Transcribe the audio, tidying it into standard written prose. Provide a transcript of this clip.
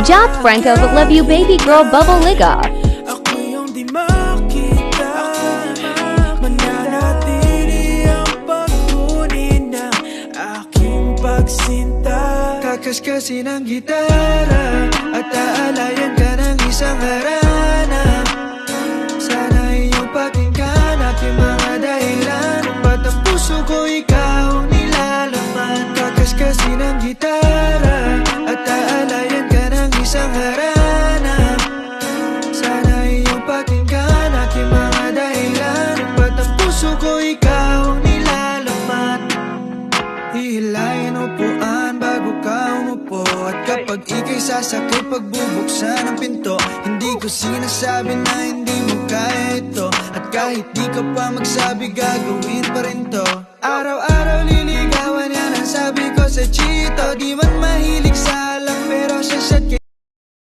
Jack Franco, but love you baby girl Bubble Liga. Ako yung di makita, mananatili ang pagkunin ng aking pagsinta. Kakaskasin ang gitara at aalayan ka ng isang harana. Sana iyong pakinggan aking mga dahilan, ba't ang puso ko ikaw ang nilalaman. Kakaskasin ang gitara at aalayan ka ng isang harana. Sana iyong pakinggan aking mga dahilan, ba't ang puso ko ikaw ang nilalaman. Hihilahin upuan bago ka umupo, at kapag ika'y sasakit pagbubuksan ng pinto, hindi ko sinasabi na hindi mo kaya ito, at kahit di ka pa magsabi gagawin pa rin to. Araw-araw liligawan yan ang sabi ko sa chito, di man mahilig